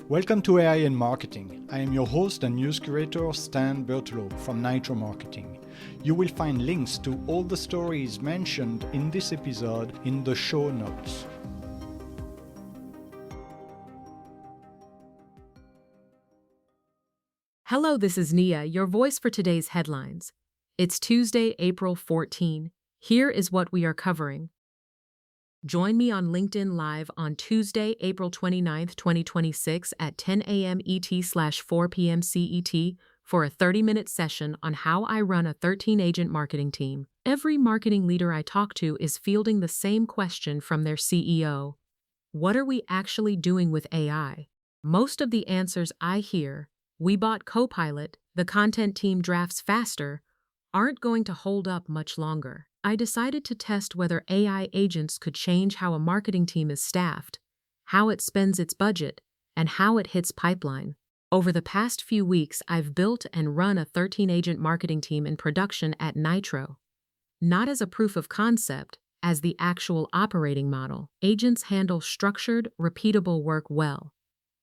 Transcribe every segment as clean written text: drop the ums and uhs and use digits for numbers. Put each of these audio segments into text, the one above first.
Welcome to AI in Marketing. I am your host and news curator Stan Berteloot from Nytro Marketing. You will find links to all the stories mentioned in this episode in the show notes. Hello, this is Nia, your voice for today's headlines. It's Tuesday, April 14. Here is what we are covering. Join me on LinkedIn Live on Tuesday, April 29, 2026 at 10 a.m. ET/4 p.m. CET for a 30-minute session on how I run a 13-agent marketing team. Every marketing leader I talk to is fielding the same question from their CEO. What are we actually doing with AI? Most of the answers I hear, we bought Copilot, the content team drafts faster, aren't going to hold up much longer. I decided to test whether AI agents could change how a marketing team is staffed, how it spends its budget, and how it hits pipeline. Over the past few weeks, I've built and run a 13-agent marketing team in production at Nytro. Not as a proof of concept, as the actual operating model. Agents handle structured, repeatable work well.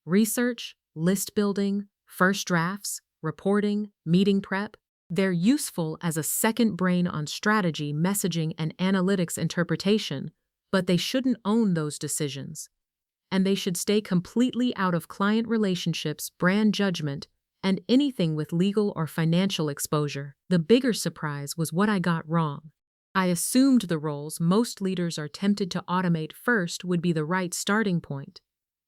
Research, list building, first drafts, reporting, meeting prep. They're useful as a second brain on strategy, messaging, and analytics interpretation, but they shouldn't own those decisions. And they should stay completely out of client relationships, brand judgment, and anything with legal or financial exposure. The bigger surprise was what I got wrong. I assumed the roles most leaders are tempted to automate first would be the right starting point.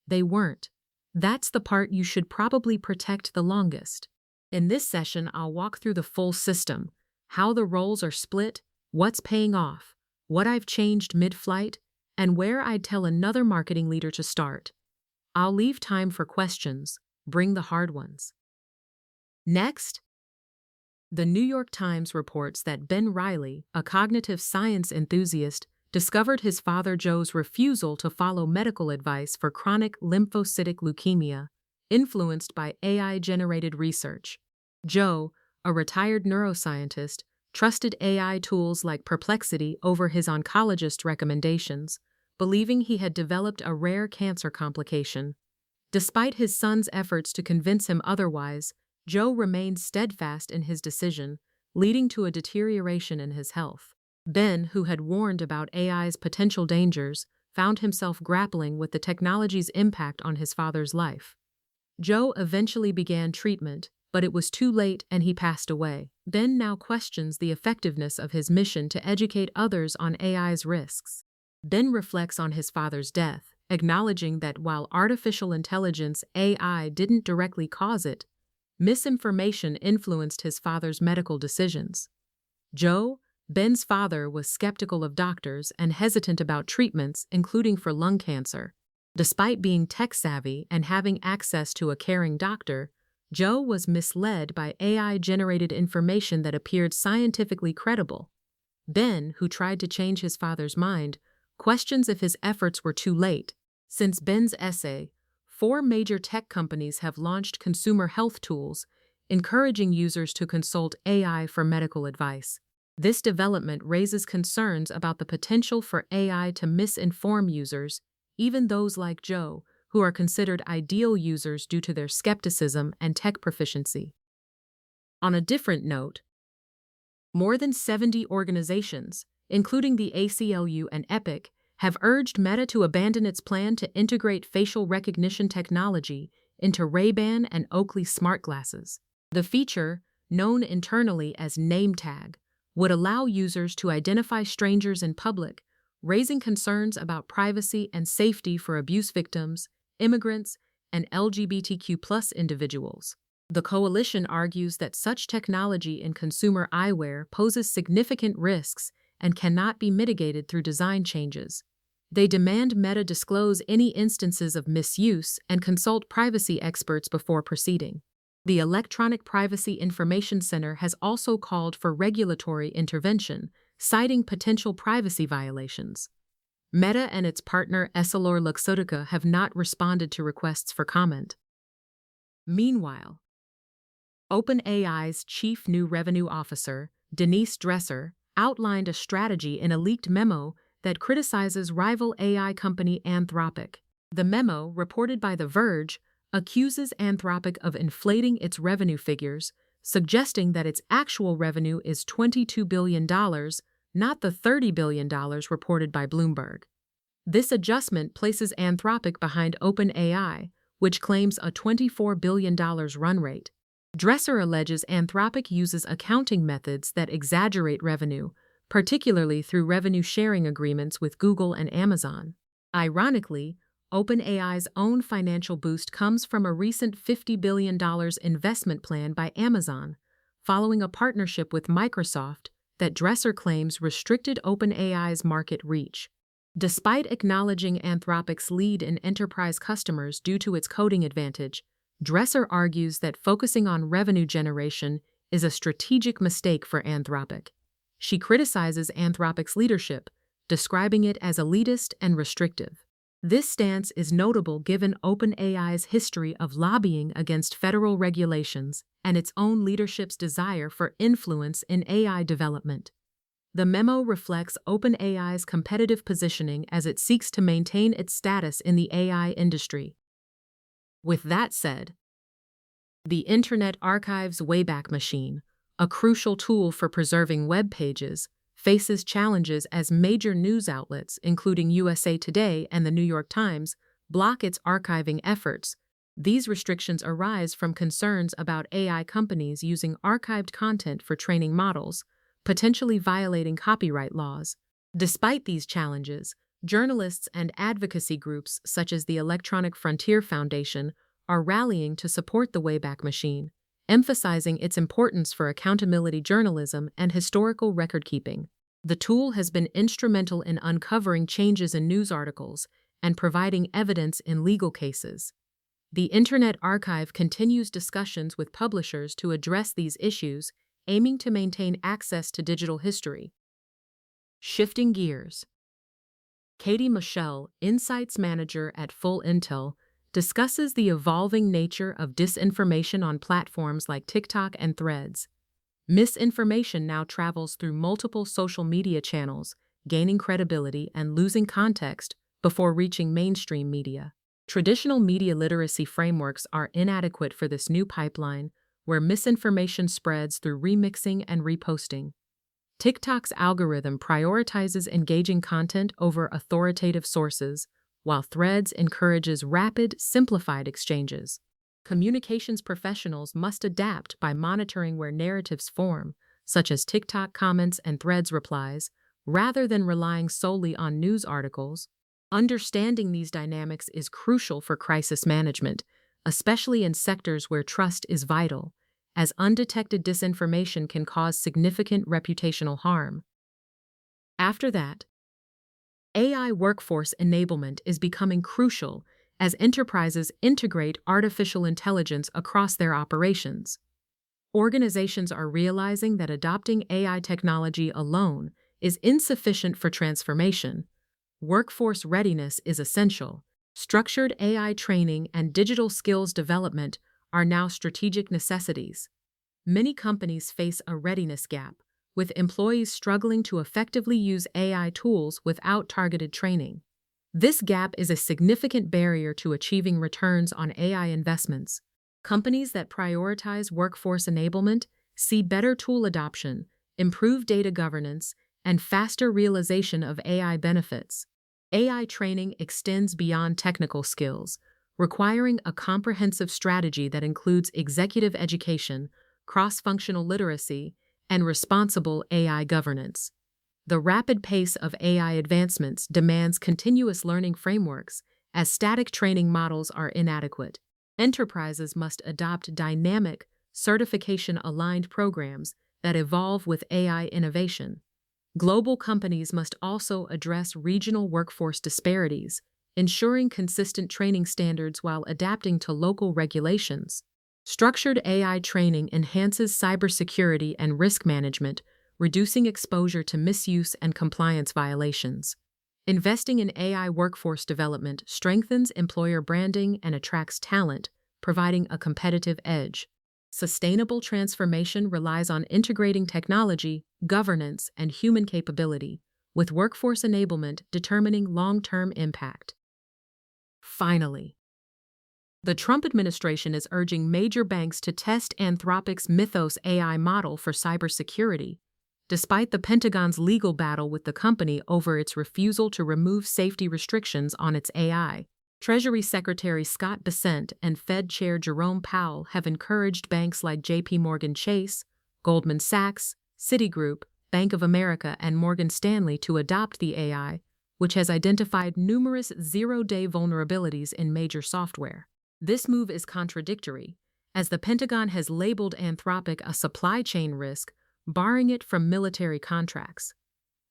They weren't. That's the part you should probably protect the longest. In this session, I'll walk through the full system, how the roles are split, what's paying off, what I've changed mid-flight, and where I'd tell another marketing leader to start. I'll leave time for questions, bring the hard ones. Next, the New York Times reports that Ben Riley, a cognitive science enthusiast, discovered his father Joe's refusal to follow medical advice for chronic lymphocytic leukemia, influenced by AI-generated research. Joe, a retired neuroscientist, trusted AI tools like Perplexity over his oncologist recommendations, believing he had developed a rare cancer complication. Despite his son's efforts to convince him otherwise, Joe remained steadfast in his decision, leading to a deterioration in his health. Ben, who had warned about AI's potential dangers, found himself grappling with the technology's impact on his father's life. Joe eventually began treatment, but it was too late and he passed away. Ben now questions the effectiveness of his mission to educate others on AI's risks. Ben reflects on his father's death, acknowledging that while artificial intelligence AI didn't directly cause it, misinformation influenced his father's medical decisions. Joe, Ben's father, was skeptical of doctors and hesitant about treatments, including for lung cancer. Despite being tech-savvy and having access to a caring doctor, Joe was misled by AI-generated information that appeared scientifically credible. Ben, who tried to change his father's mind, questions if his efforts were too late. Since Ben's essay, 4 major tech companies have launched consumer health tools, encouraging users to consult AI for medical advice. This development raises concerns about the potential for AI to misinform users, even those like Joe, who are considered ideal users due to their skepticism and tech proficiency. On a different note, more than 70 organizations, including the ACLU and Epic, have urged Meta to abandon its plan to integrate facial recognition technology into Ray-Ban and Oakley smart glasses. The feature, known internally as name tag, would allow users to identify strangers in public, raising concerns about privacy and safety for abuse victims, immigrants, and LGBTQ+ individuals. The coalition argues that such technology in consumer eyewear poses significant risks and cannot be mitigated through design changes. They demand Meta disclose any instances of misuse and consult privacy experts before proceeding. The Electronic Privacy Information Center has also called for regulatory intervention, citing potential privacy violations. Meta and its partner EssilorLuxottica have not responded to requests for comment. Meanwhile, OpenAI's chief new revenue officer, Denise Dresser, outlined a strategy in a leaked memo that criticizes rival AI company Anthropic. The memo, reported by The Verge, accuses Anthropic of inflating its revenue figures, suggesting that its actual revenue is $22 billion, not the $30 billion reported by Bloomberg. This adjustment places Anthropic behind OpenAI, which claims a $24 billion run rate. Dresser alleges Anthropic uses accounting methods that exaggerate revenue, particularly through revenue-sharing agreements with Google and Amazon. Ironically, OpenAI's own financial boost comes from a recent $50 billion investment plan by Amazon, following a partnership with Microsoft that Dresser claims restricted OpenAI's market reach. Despite acknowledging Anthropic's lead in enterprise customers due to its coding advantage, Dresser argues that focusing on revenue generation is a strategic mistake for Anthropic. She criticizes Anthropic's leadership, describing it as elitist and restrictive. This stance is notable given OpenAI's history of lobbying against federal regulations and its own leadership's desire for influence in AI development. The memo reflects OpenAI's competitive positioning as it seeks to maintain its status in the AI industry. With that said, the Internet Archive's Wayback Machine, a crucial tool for preserving web pages, faces challenges as major news outlets, including USA Today and the New York Times, block its archiving efforts. These restrictions arise from concerns about AI companies using archived content for training models, potentially violating copyright laws. Despite these challenges, journalists and advocacy groups such as the Electronic Frontier Foundation are rallying to support the Wayback Machine, emphasizing its importance for accountability journalism and historical record-keeping. The tool has been instrumental in uncovering changes in news articles and providing evidence in legal cases. The Internet Archive continues discussions with publishers to address these issues, aiming to maintain access to digital history. Shifting gears. Katie Michelle, Insights Manager at Full Intel, discusses the evolving nature of disinformation on platforms like TikTok and Threads. Misinformation now travels through multiple social media channels, gaining credibility and losing context before reaching mainstream media. Traditional media literacy frameworks are inadequate for this new pipeline, where misinformation spreads through remixing and reposting. TikTok's algorithm prioritizes engaging content over authoritative sources, while Threads encourages rapid, simplified exchanges. Communications professionals must adapt by monitoring where narratives form, such as TikTok comments and Threads replies, rather than relying solely on news articles. Understanding these dynamics is crucial for crisis management, especially in sectors where trust is vital, as undetected disinformation can cause significant reputational harm. After that, AI workforce enablement is becoming crucial as enterprises integrate artificial intelligence across their operations. Organizations are realizing that adopting AI technology alone is insufficient for transformation. Workforce readiness is essential. Structured AI training and digital skills development are now strategic necessities. Many companies face a readiness gap, with employees struggling to effectively use AI tools without targeted training. This gap is a significant barrier to achieving returns on AI investments. Companies that prioritize workforce enablement see better tool adoption, improved data governance, and faster realization of AI benefits. AI training extends beyond technical skills, requiring a comprehensive strategy that includes executive education, cross-functional literacy, and responsible AI governance. The rapid pace of AI advancements demands continuous learning frameworks, as static training models are inadequate. Enterprises must adopt dynamic, certification-aligned programs that evolve with AI innovation. Global companies must also address regional workforce disparities, ensuring consistent training standards while adapting to local regulations. Structured AI training enhances cybersecurity and risk management, reducing exposure to misuse and compliance violations. Investing in AI workforce development strengthens employer branding and attracts talent, providing a competitive edge. Sustainable transformation relies on integrating technology, governance, and human capability, with workforce enablement determining long-term impact. Finally, The Trump administration is urging major banks to test Anthropic's Mythos AI model for cybersecurity, despite the Pentagon's legal battle with the company over its refusal to remove safety restrictions on its AI. Treasury Secretary Scott Bessent and Fed Chair Jerome Powell have encouraged banks like JP Chase, Goldman Sachs, Citigroup, Bank of America, and Morgan Stanley to adopt the AI, which has identified numerous zero-day vulnerabilities in major software. This move is contradictory, as the Pentagon has labeled Anthropic a supply chain risk, barring it from military contracts.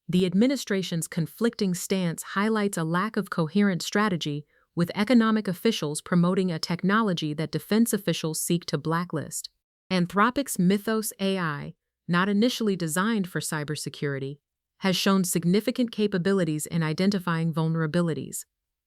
The administration's conflicting stance highlights a lack of coherent strategy, with economic officials promoting a technology that defense officials seek to blacklist. Anthropic's Mythos AI, not initially designed for cybersecurity, has shown significant capabilities in identifying vulnerabilities,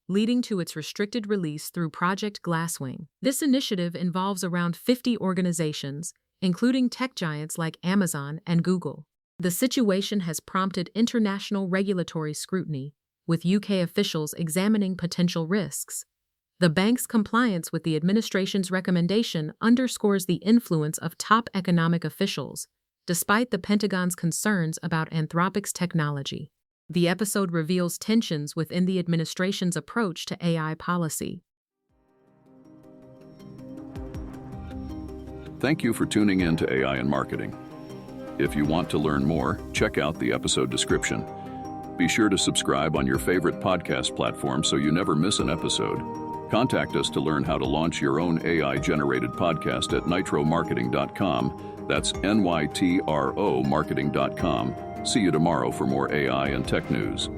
leading to its restricted release through Project Glasswing. This initiative involves around 50 organizations, including tech giants like Amazon and Google. The situation has prompted international regulatory scrutiny, with UK officials examining potential risks. The bank's compliance with the administration's recommendation underscores the influence of top economic officials, despite the Pentagon's concerns about Anthropic's technology. The episode reveals tensions within the administration's approach to AI policy. Thank you for tuning in to AI and Marketing. If you want to learn more, check out the episode description. Be sure to subscribe on your favorite podcast platform so you never miss an episode. Contact us to learn how to launch your own AI-generated podcast at nitromarketing.com. That's Nytro marketing.com. See you tomorrow for more AI and tech news.